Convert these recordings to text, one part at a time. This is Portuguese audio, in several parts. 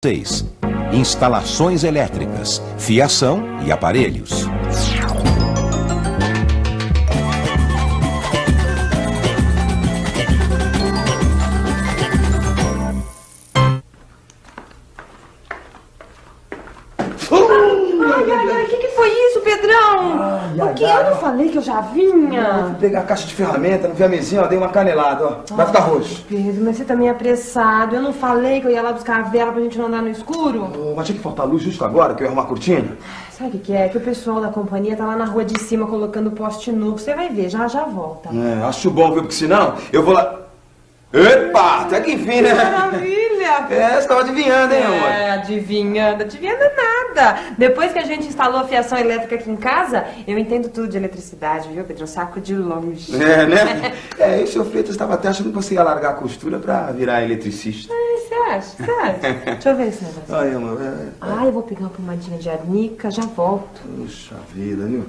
6. Instalações elétricas, fiação e aparelhos. Ai, o que foi isso, Pedrão? O que? Eu não falei que eu já vinha? Fui pegar a caixa de ferramenta, não vi a mesinha, ó, dei uma canelada, ó. Vai ficar roxo. Pedro, mas você tá meio apressado. Eu não falei que eu ia lá buscar a vela pra gente não andar no escuro? Oh, mas tinha que faltar luz justo agora, que eu ia arrumar a cortina. Sabe o que é? Que o pessoal da companhia tá lá na rua de cima colocando poste novo. Você vai ver, já volta. É, acho bom, viu? Porque senão eu vou lá... Epa, até que enfim, né? Maravilha! É, você tava adivinhando, hein, amor? Adivinhando nada. Depois que a gente instalou a fiação elétrica aqui em casa, eu entendo tudo de eletricidade, viu, Pedro? Eu saco de longe. É, né? É, e o seu Freitas estava até achando que você ia largar a costura pra virar eletricista. Você acha? Deixa eu ver esse negócio. Ai, amor, eu vou pegar uma pomadinha de arnica, já volto. Puxa vida, viu?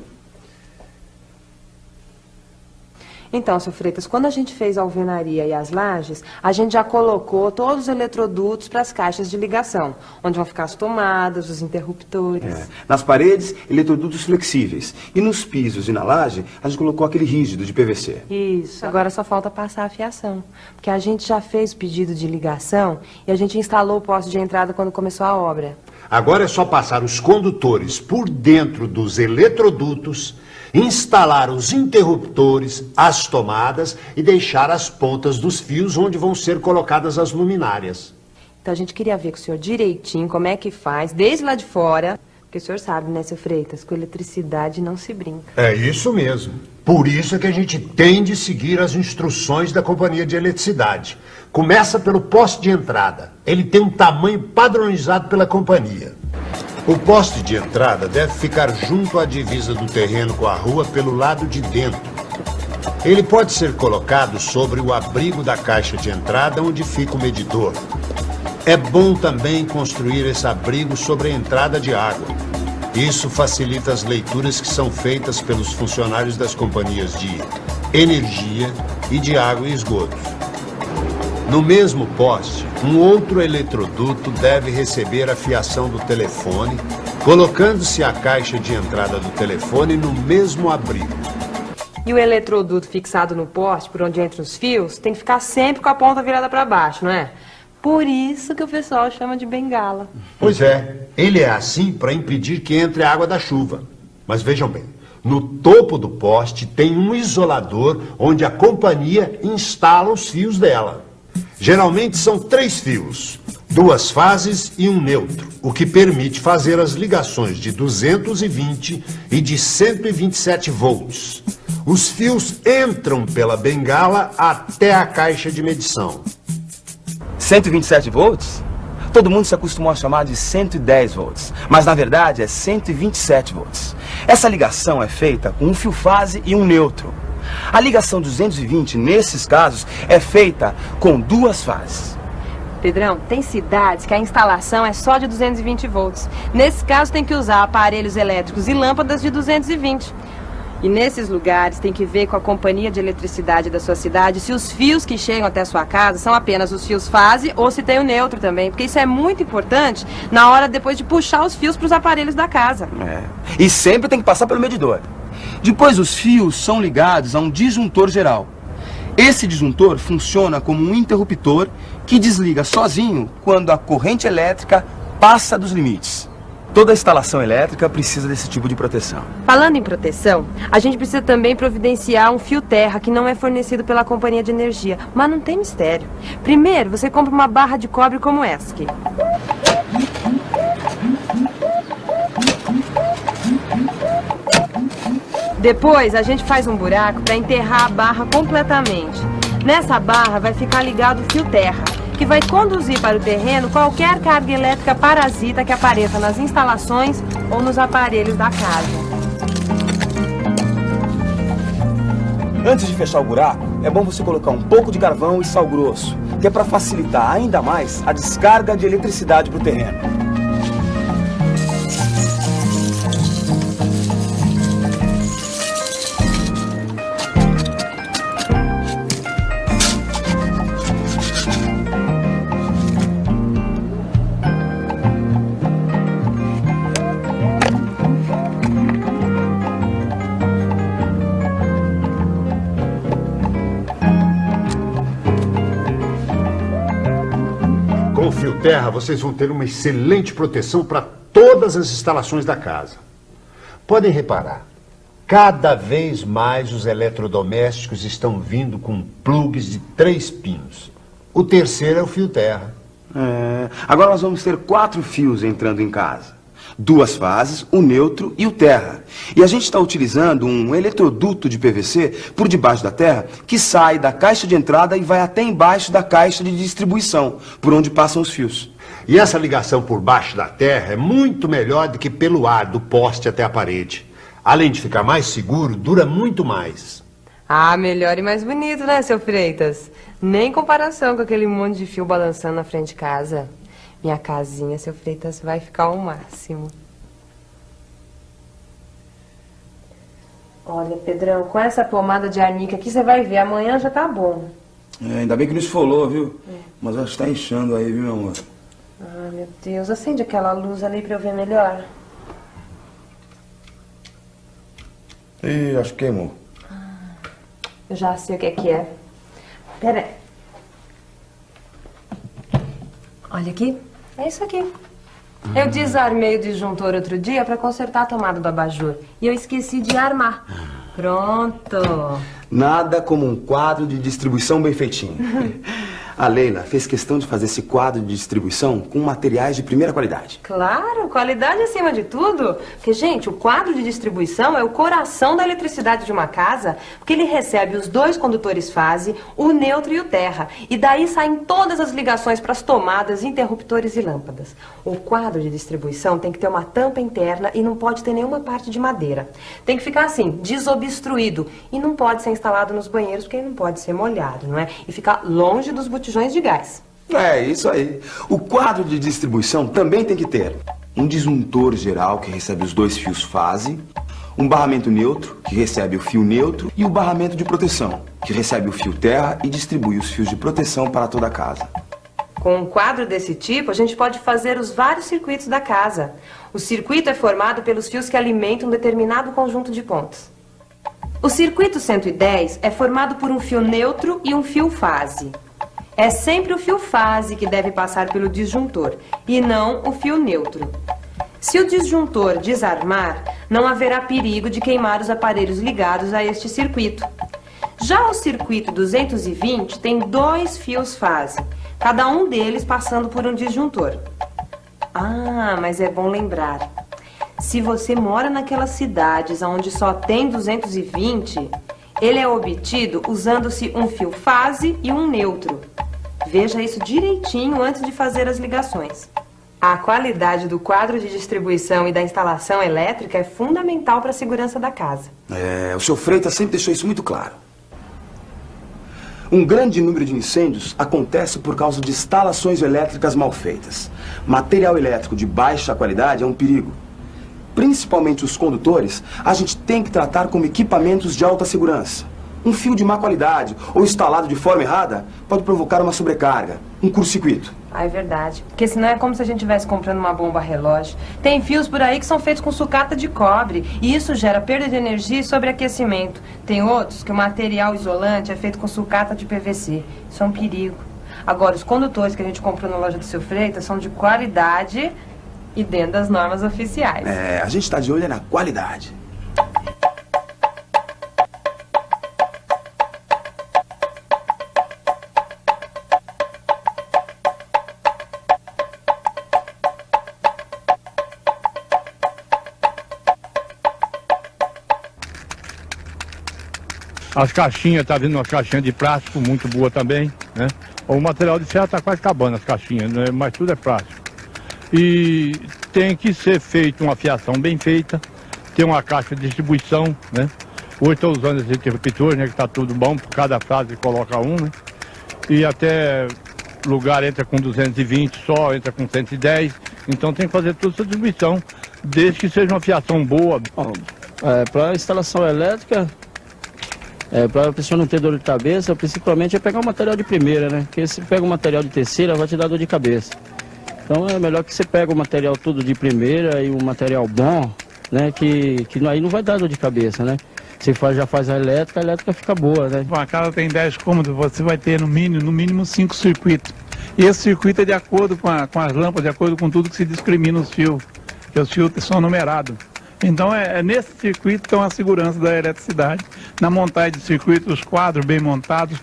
Então, seu Freitas, quando a gente fez a alvenaria e as lajes, a gente já colocou todos os eletrodutos para as caixas de ligação, onde vão ficar as tomadas, os interruptores. É. Nas paredes, eletrodutos flexíveis. E nos pisos e na laje, a gente colocou aquele rígido de PVC. Isso. Agora só falta passar a fiação. Porque a gente já fez o pedido de ligação e a gente instalou o poste de entrada quando começou a obra. Agora é só passar os condutores por dentro dos eletrodutos, instalar os interruptores, as tomadas e deixar as pontas dos fios onde vão ser colocadas as luminárias. Então a gente queria ver com o senhor direitinho como é que faz, desde lá de fora, porque o senhor sabe, né, seu Freitas, com eletricidade não se brinca. É isso mesmo. Por isso é que a gente tem de seguir as instruções da Companhia de Eletricidade. Começa pelo poste de entrada. Ele tem um tamanho padronizado pela companhia. O poste de entrada deve ficar junto à divisa do terreno com a rua pelo lado de dentro. Ele pode ser colocado sobre o abrigo da caixa de entrada onde fica o medidor. É bom também construir esse abrigo sobre a entrada de água. Isso facilita as leituras que são feitas pelos funcionários das companhias de energia e de água e esgoto. No mesmo poste, um outro eletroduto deve receber a fiação do telefone, colocando-se a caixa de entrada do telefone no mesmo abrigo. E o eletroduto fixado no poste, por onde entram os fios, tem que ficar sempre com a ponta virada para baixo, não é? Por isso que o pessoal chama de bengala. Pois é, ele é assim para impedir que entre a água da chuva. Mas vejam bem, no topo do poste tem um isolador onde a companhia instala os fios dela. Geralmente são 3 fios, 2 fases e um neutro, o que permite fazer as ligações de 220 e de 127 volts. Os fios entram pela bengala até a caixa de medição. 127 volts? Todo mundo se acostumou a chamar de 110 volts, mas na verdade é 127 volts. Essa ligação é feita com um fio fase e um neutro. A ligação 220, nesses casos, é feita com 2 fases. Pedrão, tem cidades que a instalação é só de 220 volts. Nesse caso, tem que usar aparelhos elétricos e lâmpadas de 220. E nesses lugares, tem que ver com a companhia de eletricidade da sua cidade se os fios que chegam até a sua casa são apenas os fios fase ou se tem o neutro também. Porque isso é muito importante na hora depois de puxar os fios para os aparelhos da casa. E sempre tem que passar pelo medidor. Depois, os fios são ligados a um disjuntor geral. Esse disjuntor funciona como um interruptor que desliga sozinho quando a corrente elétrica passa dos limites. Toda instalação elétrica precisa desse tipo de proteção. Falando em proteção, a gente precisa também providenciar um fio terra que não é fornecido pela companhia de energia. Mas não tem mistério. Primeiro, você compra uma barra de cobre como essa aqui. Depois, a gente faz um buraco para enterrar a barra completamente. Nessa barra vai ficar ligado o fio terra, que vai conduzir para o terreno qualquer carga elétrica parasita que apareça nas instalações ou nos aparelhos da casa. Antes de fechar o buraco, é bom você colocar um pouco de carvão e sal grosso, que é para facilitar ainda mais a descarga de eletricidade para o terreno. Terra, vocês vão ter uma excelente proteção para todas as instalações da casa. Podem reparar, cada vez mais os eletrodomésticos estão vindo com plugs de 3 pinos. O terceiro é o fio terra. Agora nós vamos ter 4 fios entrando em casa. 2 fases, o neutro e o terra. E a gente está utilizando um eletroduto de PVC por debaixo da terra que sai da caixa de entrada e vai até embaixo da caixa de distribuição, por onde passam os fios. E essa ligação por baixo da terra é muito melhor do que pelo ar do poste até a parede. Além de ficar mais seguro, dura muito mais. Ah, melhor e mais bonito, né, seu Freitas? Nem comparação com aquele monte de fio balançando na frente de casa. Minha casinha, seu Freitas, vai ficar o máximo. Olha, Pedrão, com essa pomada de arnica aqui, você vai ver, amanhã já tá bom. Ainda bem que não esfolou, viu? Mas acho que tá inchando aí, viu, meu amor? Ai, meu Deus, acende aquela luz ali pra eu ver melhor. Ih, acho que queimou. Eu já sei o que é. Pera aí. Olha aqui. É isso aqui. Eu desarmei o disjuntor outro dia para consertar a tomada do abajur. E eu esqueci de armar. Pronto. Nada como um quadro de distribuição bem feitinho. A Leila fez questão de fazer esse quadro de distribuição com materiais de primeira qualidade. Claro, qualidade acima de tudo. Porque, gente, o quadro de distribuição é o coração da eletricidade de uma casa, porque ele recebe os 2 condutores fase, o neutro e o terra. E daí saem todas as ligações para as tomadas, interruptores e lâmpadas. O quadro de distribuição tem que ter uma tampa interna e não pode ter nenhuma parte de madeira. Tem que ficar assim, desobstruído. E não pode ser instalado nos banheiros, porque ele não pode ser molhado, não é? E ficar longe dos botijões de gás. É, isso aí. O quadro de distribuição também tem que ter um disjuntor geral, que recebe os 2 fios fase, um barramento neutro, que recebe o fio neutro, e o barramento de proteção, que recebe o fio terra e distribui os fios de proteção para toda a casa. Com um quadro desse tipo, a gente pode fazer os vários circuitos da casa. O circuito é formado pelos fios que alimentam um determinado conjunto de pontos. O circuito 110 é formado por um fio neutro e um fio fase. É sempre o fio fase que deve passar pelo disjuntor, e não o fio neutro. Se o disjuntor desarmar, não haverá perigo de queimar os aparelhos ligados a este circuito. Já o circuito 220 tem 2 fios fase, cada um deles passando por um disjuntor. Ah, mas é bom lembrar. Se você mora naquelas cidades onde só tem 220, ele é obtido usando-se um fio fase e um neutro. Veja isso direitinho antes de fazer as ligações. A qualidade do quadro de distribuição e da instalação elétrica é fundamental para a segurança da casa. O seu Freitas sempre deixou isso muito claro. Um grande número de incêndios acontece por causa de instalações elétricas mal feitas. Material elétrico de baixa qualidade é um perigo. Principalmente os condutores, a gente tem que tratar como equipamentos de alta segurança. Um fio de má qualidade ou instalado de forma errada pode provocar uma sobrecarga, um curto-circuito. Ah, é verdade. Porque senão é como se a gente estivesse comprando uma bomba relógio. Tem fios por aí que são feitos com sucata de cobre e isso gera perda de energia e sobreaquecimento. Tem outros que o material isolante é feito com sucata de PVC. Isso é um perigo. Agora, os condutores que a gente comprou na loja do seu Freitas são de qualidade e dentro das normas oficiais. A gente está de olho na qualidade. As caixinhas, tá vindo umas caixinhas de plástico muito boa também, né? O material de ferro tá quase acabando as caixinhas, né? Mas tudo é plástico. E tem que ser feita uma fiação bem feita, tem uma caixa de distribuição, né? Hoje estou usando esse interruptor, né? Que tá tudo bom, por cada fase coloca um, né? E até lugar entra com 220 só, entra com 110, então tem que fazer toda essa distribuição, desde que seja uma fiação boa. Para instalação elétrica, para a pessoa não ter dor de cabeça, principalmente é pegar um material de primeira, né? Porque se pega um material de terceira, vai te dar dor de cabeça. Então é melhor que você pegue o material tudo de primeira e um material bom, né? Que aí não vai dar dor de cabeça, né? Você já faz a elétrica fica boa, né? A casa tem 10 cômodos, você vai ter no mínimo 5 circuitos. E esse circuito é de acordo com as lâmpadas, de acordo com tudo que se discrimina os fios, porque os fios são numerados. Então é nesse circuito que estão a segurança da eletricidade. Na montagem de circuito, os quadros bem montados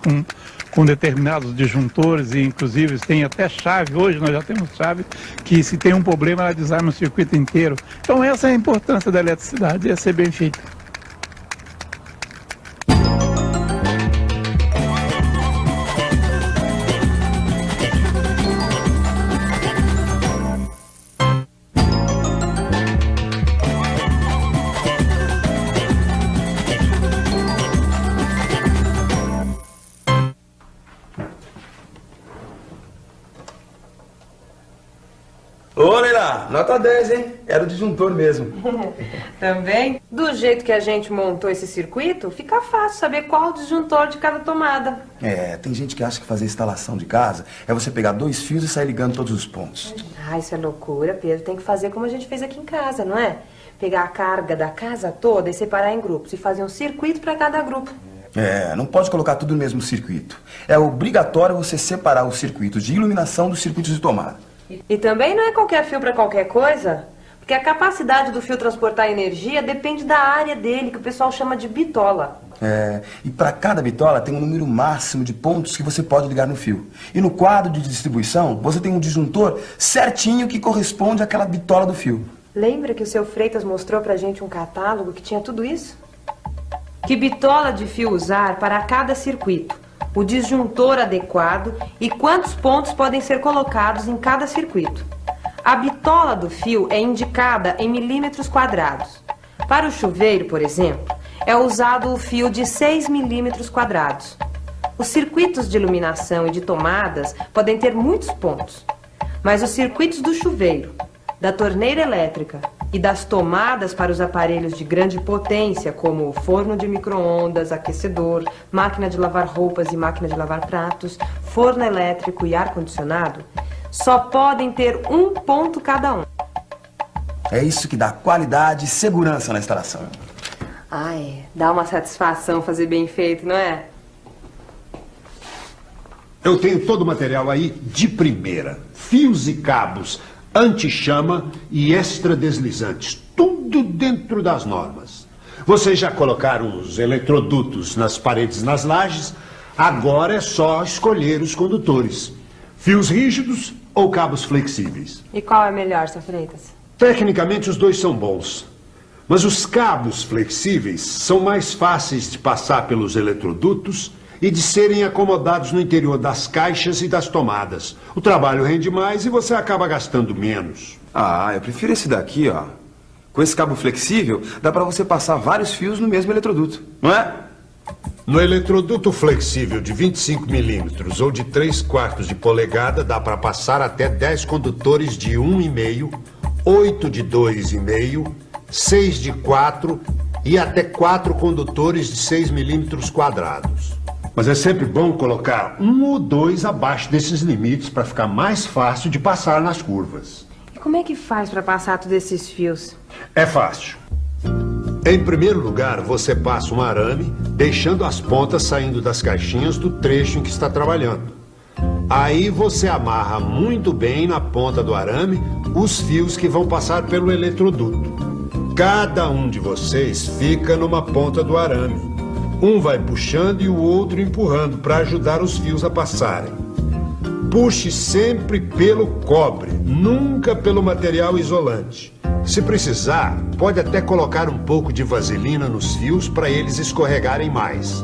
com determinados disjuntores e inclusive tem até chave. Hoje nós já temos chave que se tem um problema ela desarma o circuito inteiro. Então essa é a importância da eletricidade, é ser bem feita. Ô, Leila, nota 10, hein? Era o disjuntor mesmo. Também, do jeito que a gente montou esse circuito, fica fácil saber qual o disjuntor de cada tomada. É, tem gente que acha que fazer instalação de casa é você pegar 2 fios e sair ligando todos os pontos. Ah, isso é loucura, Pedro. Tem que fazer como a gente fez aqui em casa, não é? Pegar a carga da casa toda e separar em grupos e fazer um circuito para cada grupo. É, não pode colocar tudo no mesmo circuito. É obrigatório você separar os circuitos de iluminação dos circuitos de tomada. E também não é qualquer fio para qualquer coisa, porque a capacidade do fio transportar energia depende da área dele, que o pessoal chama de bitola. É, e para cada bitola tem um número máximo de pontos que você pode ligar no fio. E no quadro de distribuição, você tem um disjuntor certinho que corresponde àquela bitola do fio. Lembra que o seu Freitas mostrou pra gente um catálogo que tinha tudo isso? Que bitola de fio usar para cada circuito, o disjuntor adequado e quantos pontos podem ser colocados em cada circuito. A bitola do fio é indicada em milímetros quadrados. Para o chuveiro, por exemplo, é usado o fio de 6 milímetros quadrados. Os circuitos de iluminação e de tomadas podem ter muitos pontos, mas os circuitos do chuveiro, da torneira elétrica e das tomadas para os aparelhos de grande potência, como forno de micro-ondas, aquecedor, máquina de lavar roupas e máquina de lavar pratos, forno elétrico e ar-condicionado, só podem ter um ponto cada um. É isso que dá qualidade e segurança na instalação. Ai, dá uma satisfação fazer bem feito, não é? Eu tenho todo o material aí de primeira. Fios e cabos, anti-chama e extra-deslizantes. Tudo dentro das normas. Vocês já colocaram os eletrodutos nas paredes e nas lajes. Agora é só escolher os condutores. Fios rígidos ou cabos flexíveis. E qual é melhor, seu Freitas? Tecnicamente os dois são bons. Mas os cabos flexíveis são mais fáceis de passar pelos eletrodutos e de serem acomodados no interior das caixas e das tomadas. O trabalho rende mais e você acaba gastando menos. Ah, eu prefiro esse daqui, ó. Com esse cabo flexível, dá pra você passar vários fios no mesmo eletroduto, não é? No eletroduto flexível de 25 milímetros ou de 3/4 de polegada, dá para passar até 10 condutores de 1,5, 8 de 2,5, 6 de 4 e até 4 condutores de 6 milímetros quadrados. Mas é sempre bom colocar 1 ou 2 abaixo desses limites para ficar mais fácil de passar nas curvas. E como é que faz para passar todos esses fios? É fácil. Em primeiro lugar, você passa um arame, deixando as pontas saindo das caixinhas do trecho em que está trabalhando. Aí você amarra muito bem na ponta do arame os fios que vão passar pelo eletroduto. Cada um de vocês fica numa ponta do arame. Um vai puxando e o outro empurrando para ajudar os fios a passarem. Puxe sempre pelo cobre, nunca pelo material isolante. Se precisar, pode até colocar um pouco de vaselina nos fios para eles escorregarem mais.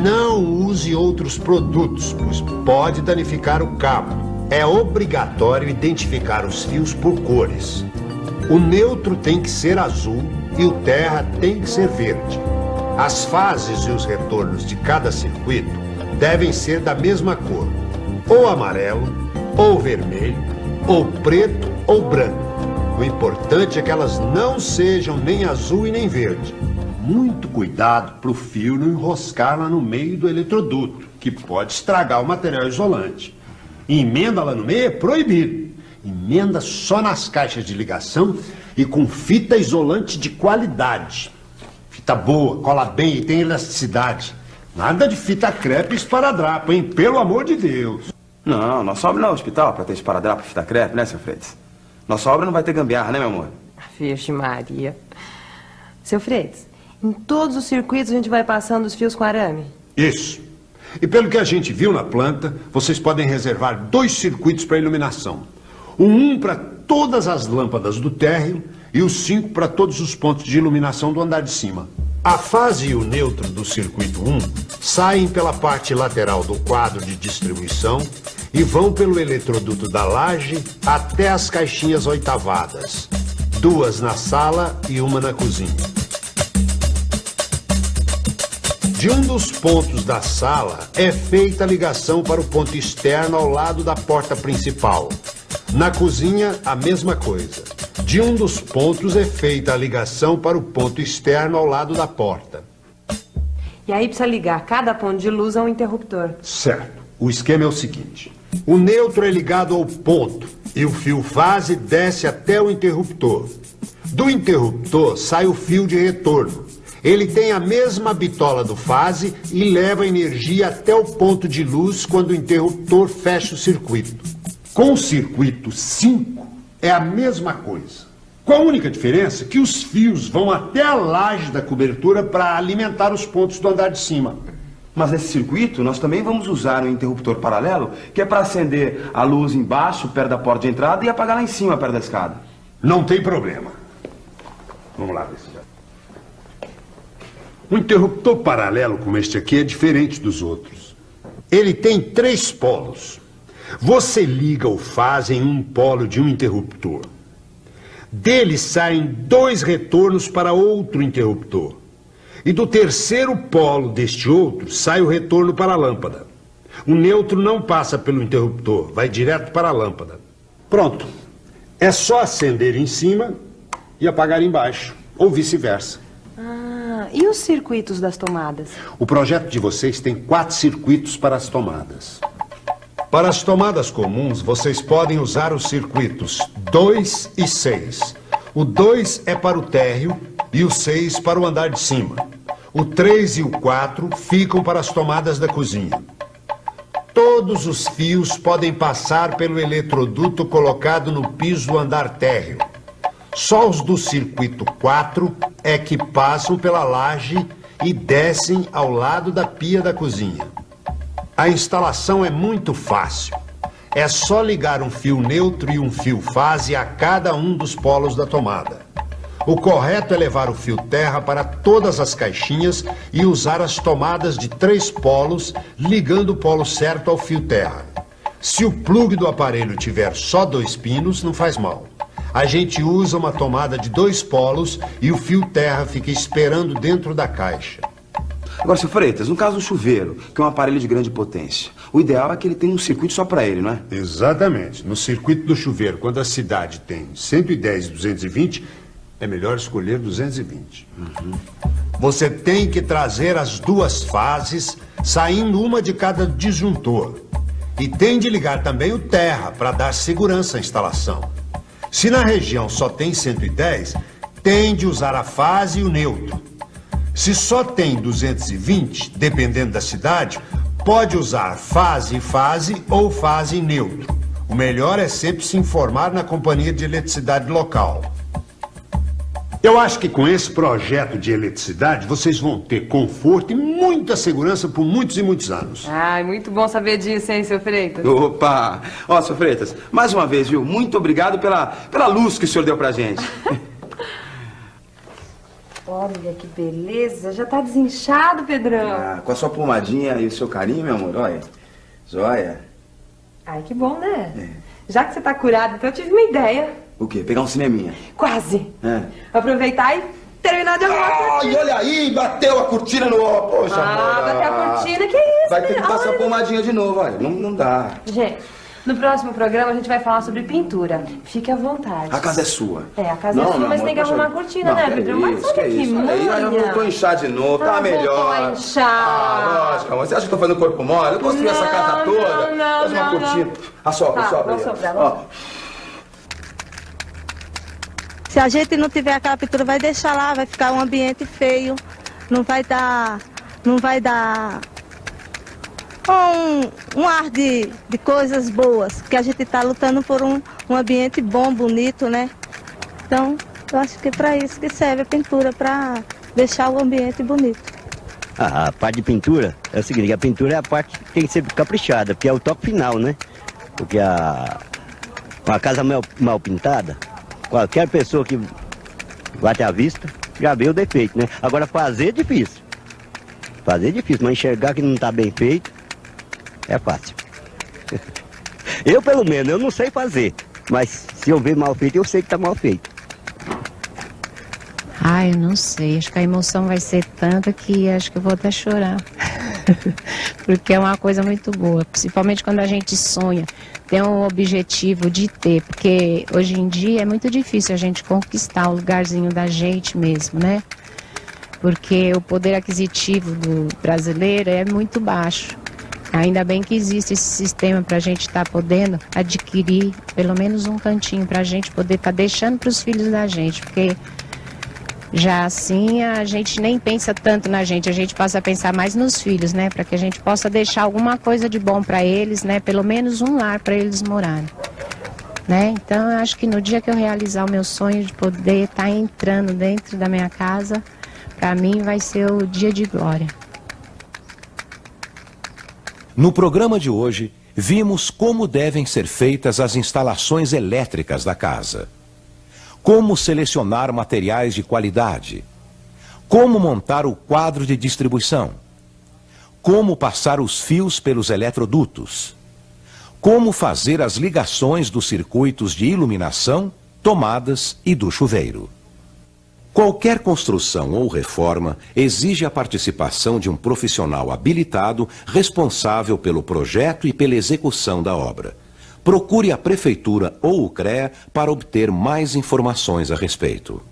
Não use outros produtos, pois pode danificar o cabo. É obrigatório identificar os fios por cores. O neutro tem que ser azul e o terra tem que ser verde. As fases e os retornos de cada circuito devem ser da mesma cor, ou amarelo, ou vermelho, ou preto, ou branco. O importante é que elas não sejam nem azul e nem verde. Muito cuidado para o fio não enroscar lá no meio do eletroduto, que pode estragar o material isolante. E emenda lá no meio é proibido. Emenda só nas caixas de ligação e com fita isolante de qualidade. Fita boa, cola bem e tem elasticidade. Nada de fita crepe e esparadrapo, hein? Pelo amor de Deus. Não, nossa obra não é hospital pra ter esparadrapo e fita crepe, né, seu Freitas? Nossa obra não vai ter gambiarra, né, meu amor? Vixe Maria. Seu Freitas, em todos os circuitos a gente vai passando os fios com arame? Isso. E pelo que a gente viu na planta, vocês podem reservar 2 circuitos para iluminação. Um para todas as lâmpadas do térreo e os 5 para todos os pontos de iluminação do andar de cima. A fase e o neutro do circuito 1 saem pela parte lateral do quadro de distribuição e vão pelo eletroduto da laje até as caixinhas oitavadas. 2 na sala e 1 na cozinha. De um dos pontos da sala é feita a ligação para o ponto externo ao lado da porta principal. Na cozinha, a mesma coisa. De um dos pontos é feita a ligação para o ponto externo ao lado da porta. E aí precisa ligar cada ponto de luz a um interruptor. Certo. O esquema é o seguinte. O neutro é ligado ao ponto e o fio fase desce até o interruptor. Do interruptor sai o fio de retorno. Ele tem a mesma bitola do fase e leva energia até o ponto de luz quando o interruptor fecha o circuito. Com o circuito 5 é a mesma coisa. Com a única diferença que os fios vão até a laje da cobertura para alimentar os pontos do andar de cima. Mas nesse circuito, nós também vamos usar um interruptor paralelo, que é para acender a luz embaixo, perto da porta de entrada, e apagar lá em cima, perto da escada. Não tem problema. Vamos lá ver se já... Um interruptor paralelo como este aqui é diferente dos outros. Ele tem 3 polos. Você liga o fase em um polo de um interruptor. Dele saem 2 retornos para outro interruptor. E do terceiro polo deste outro sai o retorno para a lâmpada. O neutro não passa pelo interruptor, vai direto para a lâmpada. Pronto. É só acender em cima e apagar embaixo, ou vice-versa. Ah, e os circuitos das tomadas? O projeto de vocês tem 4 circuitos para as tomadas. Para as tomadas comuns, vocês podem usar os circuitos 2 e 6. O 2 é para o térreo e o 6 para o andar de cima. O 3 e o 4 ficam para as tomadas da cozinha. Todos os fios podem passar pelo eletroduto colocado no piso do andar térreo. Só os do circuito 4 é que passam pela laje e descem ao lado da pia da cozinha. A instalação é muito fácil. É só ligar um fio neutro e um fio fase a cada um dos polos da tomada. O correto é levar o fio terra para todas as caixinhas e usar as tomadas de 3 polos, ligando o polo certo ao fio terra. Se o plugue do aparelho tiver só 2 pinos, não faz mal. A gente usa uma tomada de 2 polos e o fio terra fica esperando dentro da caixa. Agora, seu Freitas, no caso do chuveiro, que é um aparelho de grande potência, o ideal é que ele tenha um circuito só para ele, não é? Exatamente. No circuito do chuveiro, quando a cidade tem 110 e 220, é melhor escolher 220. Você tem que trazer as 2 fases, saindo uma de cada disjuntor. E tem de ligar também o terra para dar segurança à instalação. Se na região só tem 110, tem de usar a fase e o neutro. Se só tem 220, dependendo da cidade, pode usar fase e fase ou fase e neutro. O melhor é sempre se informar na companhia de eletricidade local. Eu acho que com esse projeto de eletricidade, vocês vão ter conforto e muita segurança por muitos e muitos anos. Ai, muito bom saber disso, hein, seu Freitas? Opa! Ó, seu Freitas, mais uma vez, viu? Muito obrigado pela luz que o senhor deu pra gente. Olha que beleza, já tá desinchado, Pedrão. Ah, com a sua pomadinha e o seu carinho, meu amor, olha. Joia. Ai, que bom, né? Já que você tá curado, então eu tive uma ideia. O quê? Pegar um cineminha? Quase. É. Aproveitar e terminar de arrumar a cortina. Olha aí, bateu a cortina no... Poxa, amor. Bateu a cortina, que isso? Vai ter que passar a Olha. pomadinha de novo, olha. Não dá. Gente, no próximo programa a gente vai falar sobre pintura. Fique à vontade. A casa é sua. É, a casa é sua, mas tem que arrumar a cortina, né, Pedrão? Mas olha que Aí eu voltou a inchar de novo, tá melhor. Voltou a inchar. Ah, lógico, amor. Você acha que eu tô fazendo corpo mole? Eu construí essa casa toda. Faz uma cortina. Assopra, Tá, assopra aí. vou soprar, Ó. Se a gente não tiver aquela pintura, vai deixar lá, vai ficar um ambiente feio, não vai dar com um ar de coisas boas, porque a gente está lutando por um ambiente bom, bonito, né? Então, eu acho que é para isso que serve a pintura, para deixar o ambiente bonito. A parte de pintura é o seguinte, a pintura é a parte que tem que ser caprichada, porque é o toque final, né? Porque uma casa mal pintada, qualquer pessoa que bate à vista já vê o defeito, né? Agora fazer é difícil. Fazer é difícil, mas enxergar que não está bem feito é fácil. Eu, pelo menos, eu não sei fazer, mas se eu ver mal feito, eu sei que está mal feito. Ai, eu não sei, acho que a emoção vai ser tanta que acho que eu vou até chorar. Porque é uma coisa muito boa, principalmente quando a gente sonha, tem um objetivo de ter, porque hoje em dia é muito difícil a gente conquistar o lugarzinho da gente mesmo, né? Porque o poder aquisitivo do brasileiro é muito baixo. Ainda bem que existe esse sistema para a gente estar podendo adquirir pelo menos um cantinho para a gente poder estar deixando para os filhos da gente, porque já assim a gente nem pensa tanto na gente, a gente passa a pensar mais nos filhos, né? Para que a gente possa deixar alguma coisa de bom para eles, né? Pelo menos um lar para eles morarem, né? Então eu acho que no dia que eu realizar o meu sonho de poder estar entrando dentro da minha casa, para mim vai ser o dia de glória. No programa de hoje, vimos como devem ser feitas as instalações elétricas da casa. Como selecionar materiais de qualidade. Como montar o quadro de distribuição. Como passar os fios pelos eletrodutos. Como fazer as ligações dos circuitos de iluminação, tomadas e do chuveiro. Qualquer construção ou reforma exige a participação de um profissional habilitado responsável pelo projeto e pela execução da obra. Procure a Prefeitura ou o CREA para obter mais informações a respeito.